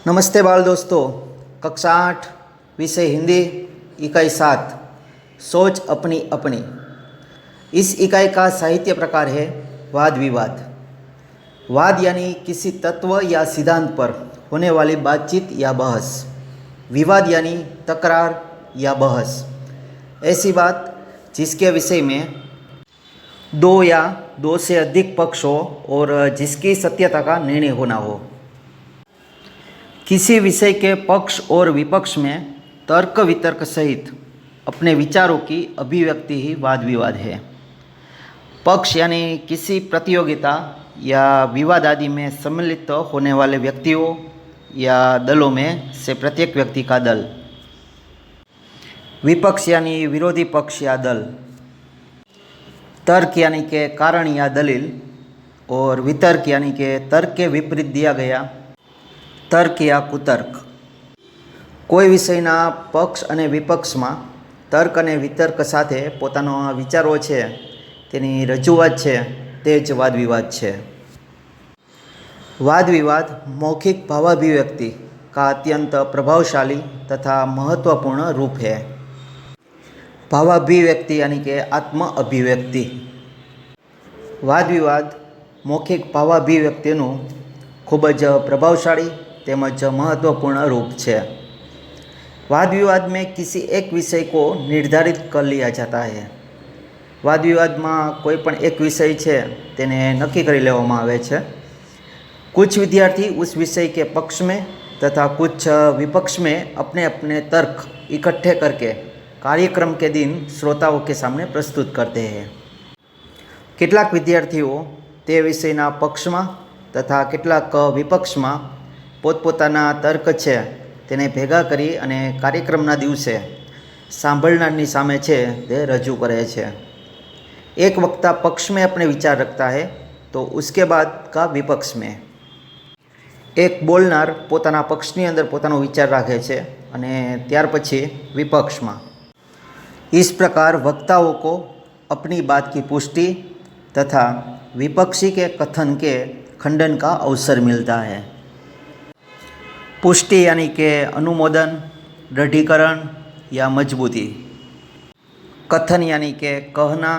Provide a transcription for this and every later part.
नमस्ते बाल दोस्तों। कक्षा 8 विषय हिंदी इकाई 7 सोच अपनी अपनी। इस इकाई का साहित्य प्रकार है वाद विवाद। वाद यानी किसी तत्व या सिद्धांत पर होने वाली बातचीत या बहस। विवाद यानी तकरार या बहस, ऐसी बात जिसके विषय में दो या दो से अधिक पक्ष हो और जिसकी सत्यता का निर्णय होना हो। किसी विषय के पक्ष और विपक्ष में तर्क वितर्क सहित अपने विचारों की अभिव्यक्ति ही वाद विवाद है। पक्ष यानी किसी प्रतियोगिता या विवाद आदि में सम्मिलित होने वाले व्यक्तियों या दलों में से प्रत्येक व्यक्ति का दल। विपक्ष यानी विरोधी पक्ष या दल। तर्क यानी के कारण या दलील, और वितर्क यानी के तर्क के विपरीत दिया गया तर्क या कुतर्क। કોઈ વિષયના પક્ષ અને વિપક્ષમાં તર્ક અને વિતર્ક સાથે પોતાનો વિચારો છે તેની રજૂઆત છે તે જ વાદ વિવાદ છે। वाद विवाद मौखिक भावाभिव्यक्ति का अत्यंत प्रभावशाली तथा महत्वपूर्ण रूप है। भावाभिव्यक्ति यानी कि आत्म अभिव्यक्ति। वाद विवाद मौखिक भावाभिव्यक्तिનું ખૂબ જ प्रभावशाली तेमज महत्वपूर्ण रूप है। वाद विवाद में किसी एक विषय को निर्धारित कर लिया जाता है। वाद विवाद में कोईपण एक विषय है तेने नक्की करी लेवामां आवे छे। कुछ विद्यार्थी उस विषय के पक्ष में तथा कुछ विपक्ष में अपने अपने तर्क इकट्ठे करके कार्यक्रम के दिन श्रोताओं के सामने प्रस्तुत करते हैं। केटलाक विद्यार्थीओ ते विषयना पक्ष में तथा केटलाक विपक्ष में पोतपोताना तर्क है तेने भेगा करी अने कार्यक्रमना दिवसे सांभळनारनी सामे छे ते रजू करे छे। एक वक्ता पक्ष में अपने विचार रखता है तो उसके बाद का विपक्ष में। एक बोलनार पोताना पक्षनी अंदर पोतानो विचार राखे छे अने त्यार पछी विपक्ष में। इस प्रकार वक्ताओं को अपनी बात की पुष्टि तथा विपक्षी के कथन के खंडन का अवसर मिलता है। पुष्टि यानी कि अनुमोदन, दृढ़ीकरण या मजबूती। कथन यानी कि कहना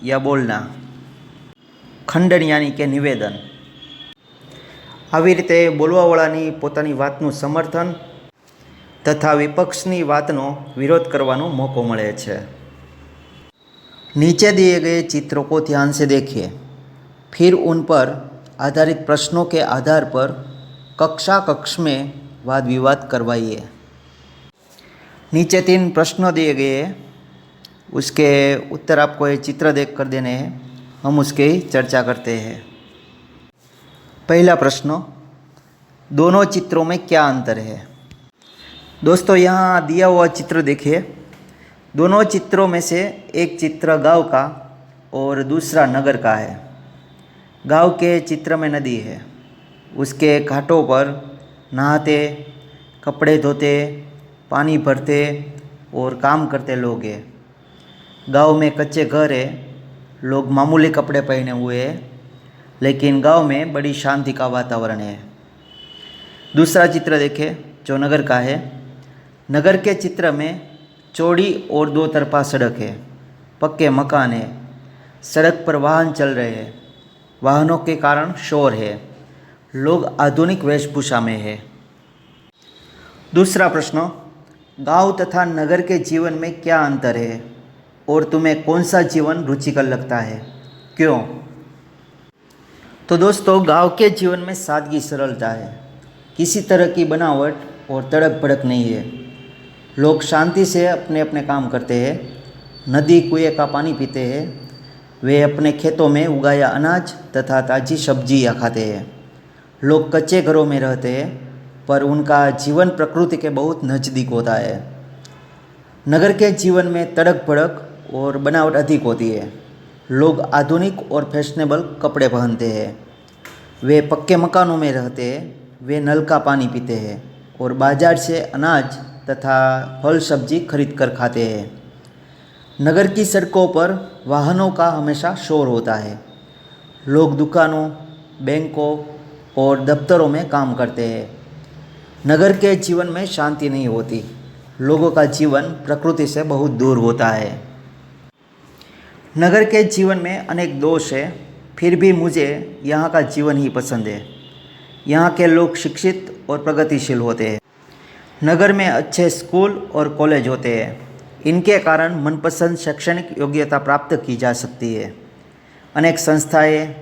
या बोलना। खंडन यानी कि निवेदन। આવી રીતે બોલવાવાળાની પોતાની વાતનું સમર્થન તથા વિપક્ષની વાતનો વિરોધ કરવાનો મોકો મળે છે। नीचे दिए गए चित्रों को ध्यान से देखिए, फिर उन पर आधारित प्रश्नों के आधार पर कक्षा कक्ष में वाद विवाद करवाइए। नीचे 3 प्रश्न दिए गए हैं, उसके उत्तर आपको ये चित्र देख कर देने हैं। हम उसकी चर्चा करते हैं। पहला प्रश्न, दोनों चित्रों में क्या अंतर है? दोस्तों यहाँ दिया हुआ चित्र देखिए। दोनों चित्रों में से एक चित्र गांव का और दूसरा नगर का है। गांव के चित्र में नदी है, उसके घाटों पर नहाते, कपड़े धोते, पानी भरते और काम करते लोग हैं। गांव में कच्चे घर है, लोग मामूली कपड़े पहने हुए हैं, लेकिन गांव में बड़ी शांति का वातावरण है। दूसरा चित्र देखें जो नगर का है। नगर के चित्र में चौड़ी और 2 तरफा सड़क है, पक्के मकान है, सड़क पर वाहन चल रहे हैं, वाहनों के कारण शोर है, लोग आधुनिक वेशभूषा में है। दूसरा प्रश्न, गांव तथा नगर के जीवन में क्या अंतर है और तुम्हें कौन सा जीवन रुचिकर लगता है, क्यों? तो दोस्तों गांव के जीवन में सादगी सरलता है, किसी तरह की बनावट और तड़क भड़क नहीं है। लोग शांति से अपने अपने काम करते हैं, नदी कुएं का पानी पीते हैं, वे अपने खेतों में उगाया अनाज तथा ताज़ी सब्जियाँ खाते हैं। लोग कच्चे घरों में रहते हैं पर उनका जीवन प्रकृति के बहुत नज़दीक होता है। नगर के जीवन में तड़क भड़क और बनावट अधिक होती है। लोग आधुनिक और फैशनेबल कपड़े पहनते हैं, वे पक्के मकानों में रहते हैं, वे नल का पानी पीते हैं और बाजार से अनाज तथा फल सब्जी खरीद कर खाते हैं। नगर की सड़कों पर वाहनों का हमेशा शोर होता है। लोग दुकानों, बैंकों और दफ्तरों में काम करते हैं। नगर के जीवन में शांति नहीं होती। लोगों का जीवन प्रकृति से बहुत दूर होता है। नगर के जीवन में अनेक दोष है, फिर भी मुझे यहाँ का जीवन ही पसंद है। यहाँ के लोग शिक्षित और प्रगतिशील होते हैं। नगर में अच्छे स्कूल और कॉलेज होते हैं। इनके कारण मनपसंद शैक्षणिक योग्यता प्राप्त की जा सकती है। अनेक संस्थाएं,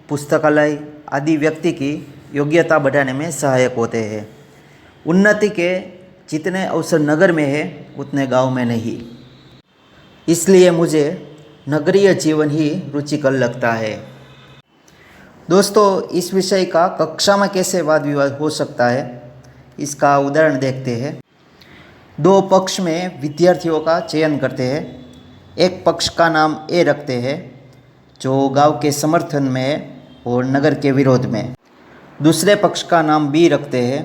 पुस्तकालय आदि व्यक्ति की योग्यता बढ़ाने में सहायक होते हैं। उन्नति के जितने अवसर नगर में है उतने गांव में नहीं। इसलिए मुझे नगरीय जीवन ही रुचिकर लगता है। दोस्तों, इस विषय का कक्षा में कैसे वाद विवाद हो सकता है, इसका उदाहरण देखते हैं। दो पक्ष में विद्यार्थियों का चयन करते हैं। एक पक्ष का नाम ए रखते हैं जो गांव के समर्थन में है और नगर के विरोध में। दूसरे पक्ष का नाम बी रखते हैं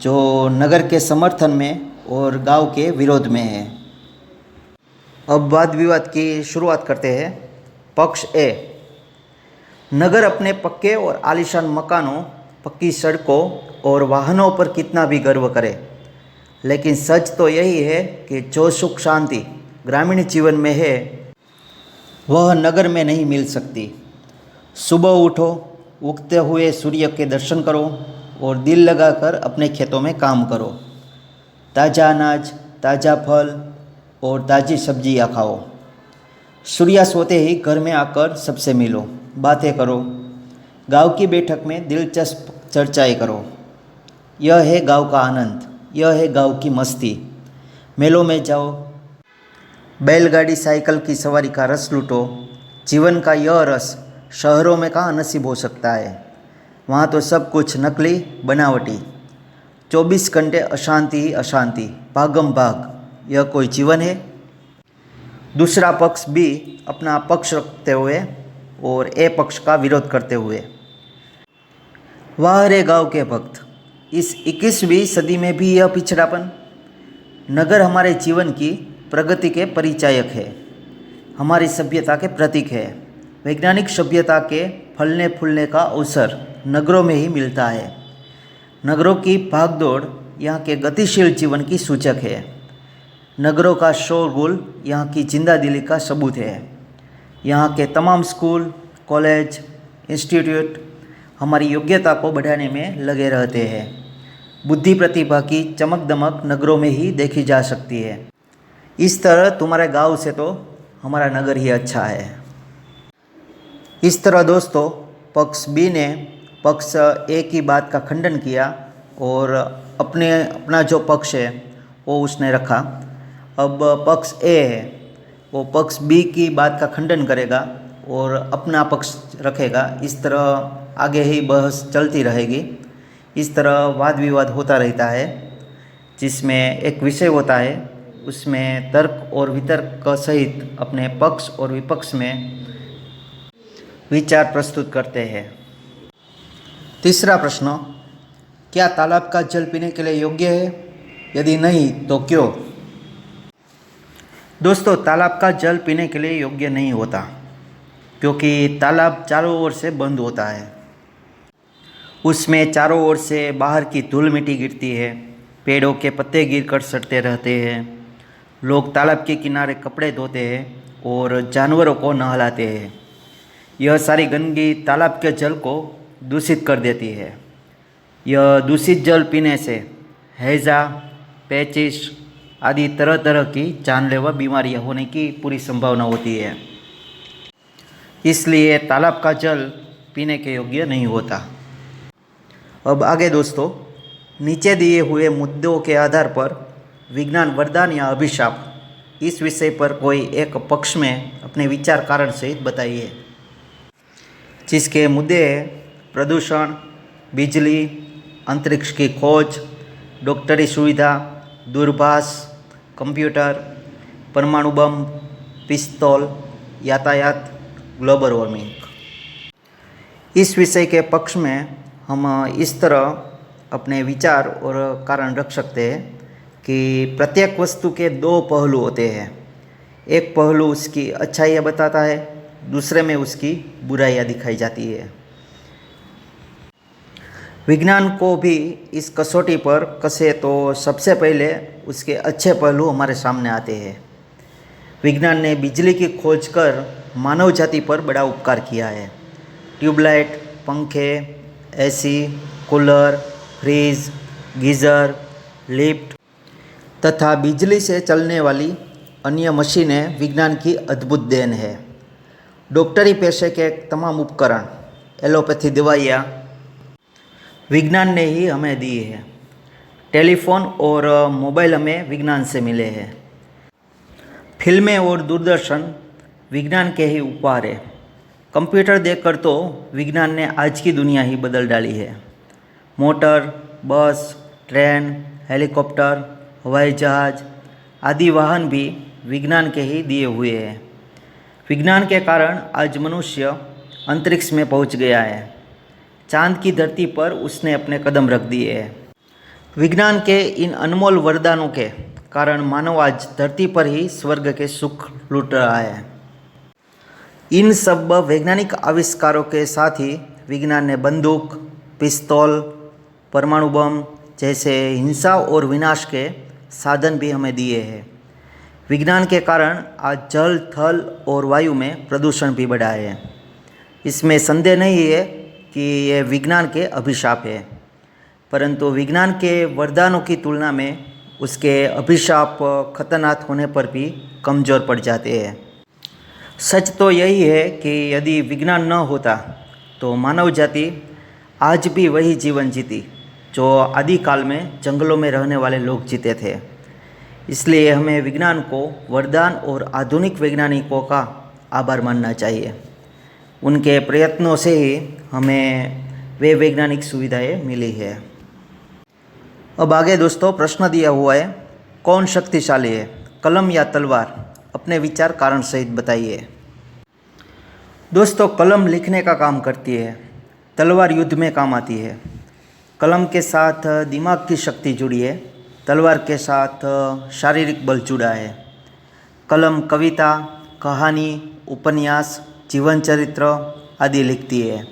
जो नगर के समर्थन में और गांव के विरोध में है। अब वाद विवाद की शुरुआत करते हैं। पक्ष ए: नगर अपने पक्के और आलीशान मकानों, पक्की सड़कों और वाहनों पर कितना भी गर्व करे, लेकिन सच तो यही है कि जो सुख शांति ग्रामीण जीवन में है वह नगर में नहीं मिल सकती। सुबह उठो, उगते हुए सूर्य के दर्शन करो और दिल लगाकर अपने खेतों में काम करो। ताज़ा अनाज, ताज़ा फल और ताज़ी सब्जियाँ खाओ। सूर्यास्त होते ही घर में आकर सबसे मिलो, बातें करो। गांव की बैठक में दिलचस्प चर्चाएं करो। यह है गांव का आनंद, यह है गांव की मस्ती। मेलों में जाओ, बैलगाड़ी साइकिल की सवारी का रस लूटो। जीवन का यह रस शहरों में कहाँ नसीब हो सकता है। वहाँ तो सब कुछ नकली, बनावटी। 24 घंटे अशांति ही अशांति, भागम भाग। यह कोई जीवन है? दूसरा पक्ष भी अपना पक्ष रखते हुए और ए पक्ष का विरोध करते हुए: वाह रे गांव के भक्त, इस 21वीं सदी में भी यह पिछड़ापन। नगर हमारे जीवन की प्रगति के परिचायक है, हमारी सभ्यता के प्रतीक है। वैज्ञानिक सभ्यता के फलने फूलने का अवसर नगरों में ही मिलता है। नगरों की भागदौड़ यहाँ के गतिशील जीवन की सूचक है। नगरों का शोरगुल यहाँ की जिंदा दिली का सबूत है। यहाँ के तमाम स्कूल, कॉलेज, इंस्टीट्यूट हमारी योग्यता को बढ़ाने में लगे रहते हैं। बुद्धि प्रतिभा की चमक दमक नगरों में ही देखी जा सकती है। इस तरह तुम्हारे गांव से तो हमारा नगर ही अच्छा है। इस तरह दोस्तों, पक्ष बी ने पक्ष ए की बात का खंडन किया और अपना जो पक्ष है वो उसने रखा। अब पक्ष ए है, वो पक्ष बी की बात का खंडन करेगा और अपना पक्ष रखेगा। इस तरह आगे ही बहस चलती रहेगी। इस तरह वाद विवाद होता रहता है, जिसमें एक विषय होता है, उसमें तर्क और वितर्क सहित अपने पक्ष और विपक्ष में विचार प्रस्तुत करते हैं। तीसरा प्रश्न: क्या तालाब का जल पीने के लिए योग्य है? यदि नहीं तो क्यों? दोस्तों, तालाब का जल पीने के लिए योग्य नहीं होता, क्योंकि तालाब चारों ओर से बंद होता है। उसमें चारों ओर से बाहर की धूल मिट्टी गिरती है, पेड़ों के पत्ते गिरकर सड़ते रहते हैं। लोग तालाब के किनारे कपड़े धोते हैं और जानवरों को नहलाते हैं। यह सारी गंदगी तालाब के जल को दूषित कर देती है। यह दूषित जल पीने से हैजा, पेचिश आदि तरह तरह की जानलेवा बीमारियां होने की पूरी संभावना होती है। इसलिए तालाब का जल पीने के योग्य नहीं होता। अब आगे दोस्तों, नीचे दिए हुए मुद्दों के आधार पर विज्ञान वरदान या अभिशाप, इस विषय पर कोई एक पक्ष में अपने विचार कारण सहित बताइए। जिसके मुद्दे हैं प्रदूषण, बिजली, अंतरिक्ष की खोज, डॉक्टरी सुविधा, दूरभाष, कंप्यूटर, परमाणु बम, पिस्तौल, यातायात, ग्लोबल वार्मिंग। इस विषय के पक्ष में हम इस तरह अपने विचार और कारण रख सकते हैं कि प्रत्येक वस्तु के दो पहलू होते हैं। एक पहलू उसकी अच्छाइयाँ बताता है, दूसरे में उसकी बुराइयाँ दिखाई जाती है। विज्ञान को भी इस कसौटी पर कसे तो सबसे पहले उसके अच्छे पहलू हमारे सामने आते हैं। विज्ञान ने बिजली की खोज कर मानव जाति पर बड़ा उपकार किया है। ट्यूबलाइट, पंखे, AC, cooler, fridge, geyser, lift तथा बिजली से चलने वाली अन्य मशीनें विज्ञान की अद्भुत देन है। डॉक्टरी पेशे के तमाम उपकरण, एलोपैथी दवाइयाँ विज्ञान ने ही हमें दी है। टेलीफोन और मोबाइल हमें विज्ञान से मिले हैं। फिल्में और दूरदर्शन विज्ञान के ही उपहार है। कंप्यूटर देखकर तो विज्ञान ने आज की दुनिया ही बदल डाली है। मोटर, बस, ट्रेन, हेलीकॉप्टर, हवाई जहाज आदि वाहन भी विज्ञान के ही दिए हुए हैं। विज्ञान के कारण आज मनुष्य अंतरिक्ष में पहुंच गया है। चांद की धरती पर उसने अपने कदम रख दिए हैं। विज्ञान के इन अनमोल वरदानों के कारण मानव आज धरती पर ही स्वर्ग के सुख लूट रहा है। इन सब वैज्ञानिक आविष्कारों के साथ ही विज्ञान ने बंदूक, पिस्तौल, परमाणु बम जैसे हिंसा और विनाश के साधन भी हमें दिए हैं। विज्ञान के कारण आज जल, थल और वायु में प्रदूषण भी बढ़ा है। इसमें संदेह नहीं है कि ये विज्ञान के अभिशाप है, परंतु विज्ञान के वरदानों की तुलना में उसके अभिशाप खतरनाक होने पर भी कमज़ोर पड़ जाते हैं। सच तो यही है कि यदि विज्ञान न होता तो मानव जाति आज भी वही जीवन जीती जो आदिकाल में जंगलों में रहने वाले लोग जीते थे। इसलिए हमें विज्ञान को वरदान और आधुनिक वैज्ञानिकों का आभार मानना चाहिए। उनके प्रयत्नों से ही हमें वे वैज्ञानिक सुविधाएं मिली है। अब आगे दोस्तों प्रश्न दिया हुआ है, कौन शक्तिशाली है, कलम या तलवार? अपने विचार कारण सहित बताइए। दोस्तों, कलम लिखने का काम करती है, तलवार युद्ध में काम आती है। कलम के साथ दिमाग की शक्ति जुड़ी है, तलवार के साथ शारीरिक बल जुड़ा है। कलम कविता, कहानी, उपन्यास, जीवन चरित्र आदि लिखती है।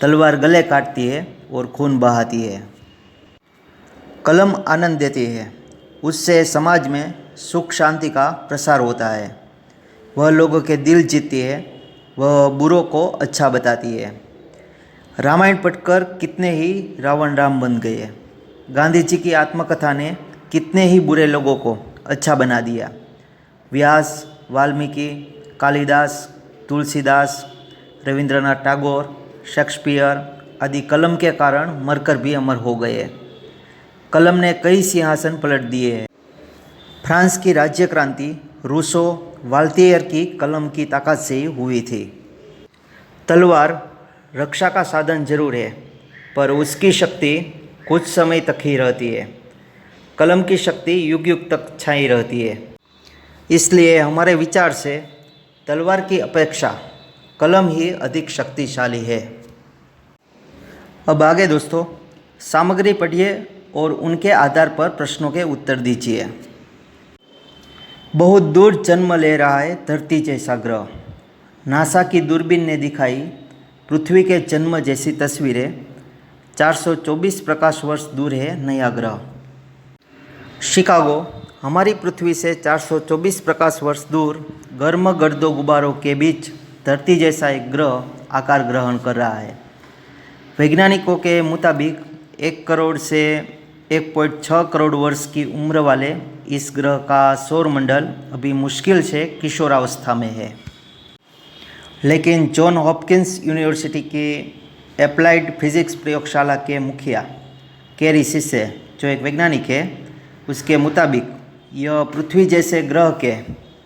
तलवार गले काटती है और खून बहाती है। कलम आनंद देती है, उससे समाज में सुख शांति का प्रसार होता है। वह लोगों के दिल जीतती है, वह बुरों को अच्छा बताती है। रामायण पढ़कर कितने ही रावण राम बन गए। गांधी जी की आत्मकथा ने कितने ही बुरे लोगों को अच्छा बना दिया। व्यास, वाल्मीकि, कालिदास, तुलसीदास, रविंद्रनाथ टैगोर, शेक्सपियर आदि कलम के कारण मरकर भी अमर हो गए। कलम ने कई सिंहासन पलट दिए हैं। फ्रांस की राज्य क्रांति रूसो, वाल्टियर की कलम की ताकत से ही हुई थी। तलवार रक्षा का साधन जरूर है, पर उसकी शक्ति कुछ समय तक ही रहती है। कलम की शक्ति युग युग तक छाई रहती है। इसलिए हमारे विचार से तलवार की अपेक्षा कलम ही अधिक शक्तिशाली है। अब आगे दोस्तों सामग्री पढ़िए और उनके आधार पर प्रश्नों के उत्तर दीजिए। बहुत दूर जन्म ले रहा है धरती जैसा ग्रह। नासा की दूरबीन ने दिखाई पृथ्वी के जन्म जैसी तस्वीरें। 424 प्रकाश वर्ष दूर है नया ग्रह। शिकागो हमारी पृथ्वी से 424 प्रकाश वर्ष दूर गर्म गर्दो गुब्बारों के बीच धरती जैसा एक ग्रह आकार ग्रहण कर रहा है। वैज्ञानिकों के मुताबिक 1 करोड़ से 1.6 करोड़ वर्ष की उम्र वाले इस ग्रह का सौरमंडल अभी मुश्किल से किशोरावस्था में है। लेकिन जॉन हॉपकिंस यूनिवर्सिटी की एप्लाइड फिजिक्स प्रयोगशाला के मुखिया कैरी सिसे, जो एक वैज्ञानिक है, उसके मुताबिक यह पृथ्वी जैसे ग्रह के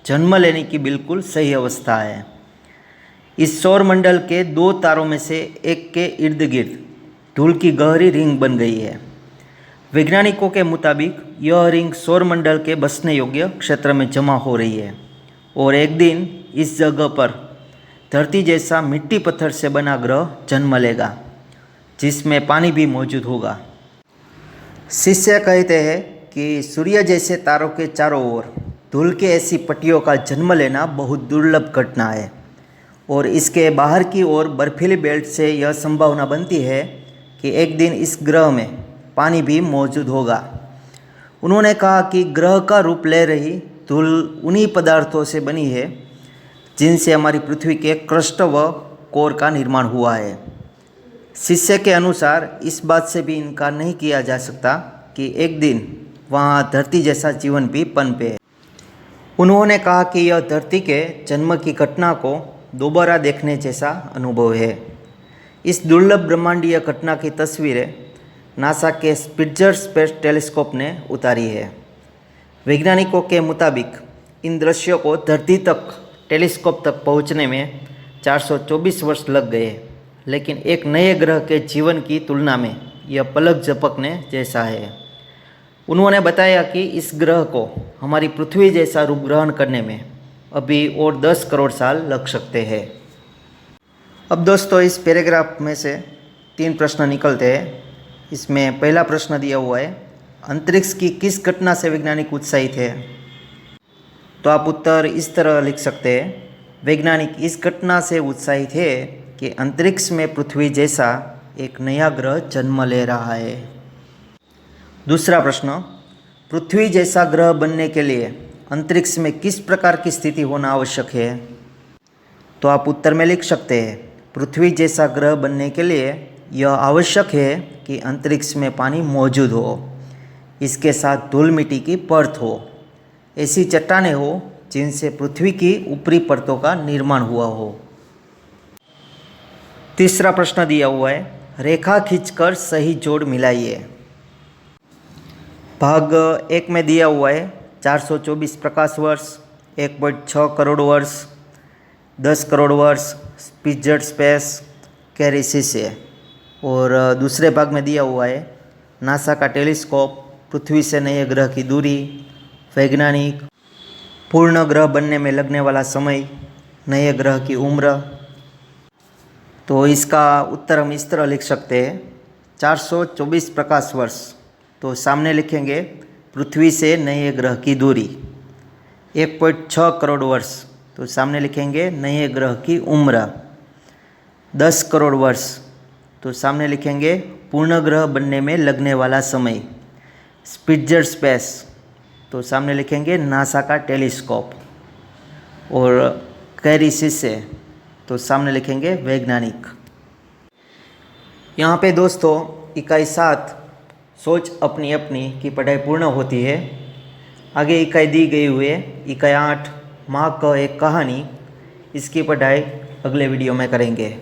जन्म लेने की बिल्कुल सही अवस्था है। इस सौरमंडल के 2 तारों में से एक के इर्द गिर्द धूल की गहरी रिंग बन गई है। वैज्ञानिकों के मुताबिक यह रिंग सौरमंडल के बसने योग्य क्षेत्र में जमा हो रही है और एक दिन इस जगह पर धरती जैसा मिट्टी पत्थर से बना ग्रह जन्म लेगा, जिसमें पानी भी मौजूद होगा। शिष्य कहते हैं कि सूर्य जैसे तारों के चारों ओर धूल के ऐसी पट्टियों का जन्म लेना बहुत दुर्लभ घटना है और इसके बाहर की ओर बर्फीली बेल्ट से यह संभावना बनती है कि एक दिन इस ग्रह में पानी भी मौजूद होगा। उन्होंने कहा कि ग्रह का रूप ले रही धूल उन्हीं पदार्थों से बनी है जिनसे हमारी पृथ्वी के क्रस्ट व कोर का निर्माण हुआ है। शिष्य के अनुसार इस बात से भी इनकार नहीं किया जा सकता कि एक दिन वहाँ धरती जैसा जीवन भी पनपे। उन्होंने कहा कि यह धरती के जन्म की घटना को दोबारा देखने जैसा अनुभव है। इस दुर्लभ ब्रह्मांडीय घटना की तस्वीरें नासा के स्पिट्जर स्पेस टेलीस्कोप ने उतारी है। वैज्ञानिकों के मुताबिक इन दृश्यों को धरती तक टेलीस्कोप तक पहुंचने में 424 वर्ष लग गए, लेकिन एक नए ग्रह के जीवन की तुलना में यह पलक झपकने जैसा है। उन्होंने बताया कि इस ग्रह को हमारी पृथ्वी जैसा रूप ग्रहण करने में अभी और 10 करोड़ साल लग सकते हैं। अब दोस्तों इस पैराग्राफ में से 3 प्रश्न निकलते हैं। इसमें पहला प्रश्न दिया हुआ है, अंतरिक्ष की किस घटना से वैज्ञानिक उत्साहित है? तो आप उत्तर इस तरह लिख सकते हैं, वैज्ञानिक इस घटना से उत्साहित है कि अंतरिक्ष में पृथ्वी जैसा एक नया ग्रह जन्म ले रहा है। दूसरा प्रश्न, पृथ्वी जैसा ग्रह बनने के लिए अंतरिक्ष में किस प्रकार की स्थिति होना आवश्यक है? तो आप उत्तर में लिख सकते हैं, पृथ्वी जैसा ग्रह बनने के लिए यह आवश्यक है कि अंतरिक्ष में पानी मौजूद हो, इसके साथ धूल मिट्टी की परत हो, ऐसी चट्टानें हो जिनसे पृथ्वी की ऊपरी परतों का निर्माण हुआ हो। तीसरा प्रश्न दिया हुआ है, रेखा खींचकर सही जोड़ मिलाइए। भाग 1 में दिया हुआ है 424 प्रकाश वर्ष, 1.6 करोड़ वर्ष, 10 करोड़ वर्ष, स्पिट्जर स्पेस कैरिसिस है। और दूसरे भाग में दिया हुआ है नासा का टेलीस्कोप, पृथ्वी से नए ग्रह की दूरी, वैज्ञानिक, पूर्ण ग्रह बनने में लगने वाला समय, नए ग्रह की उम्र। तो इसका उत्तर हम इस तरह लिख सकते हैं, 424 प्रकाश वर्ष, तो सामने लिखेंगे पृथ्वी से नए ग्रह की दूरी। 1.6 करोड़ वर्ष, तो सामने लिखेंगे नए ग्रह की उम्र। 10 करोड़ वर्ष, तो सामने लिखेंगे पूर्ण ग्रह बनने में लगने वाला समय। स्पिट्जर स्पेस, तो सामने लिखेंगे नासा का टेलीस्कोप। और कैरिसिस है, तो सामने लिखेंगे वैज्ञानिक। यहाँ पे दोस्तों इकाई 7 सोच अपनी अपनी की पढ़ाई पूर्ण होती है। आगे इकाई दी गई हुई है, इकाई 8 माँ का एक कहानी, इसकी पढ़ाई अगले वीडियो में करेंगे।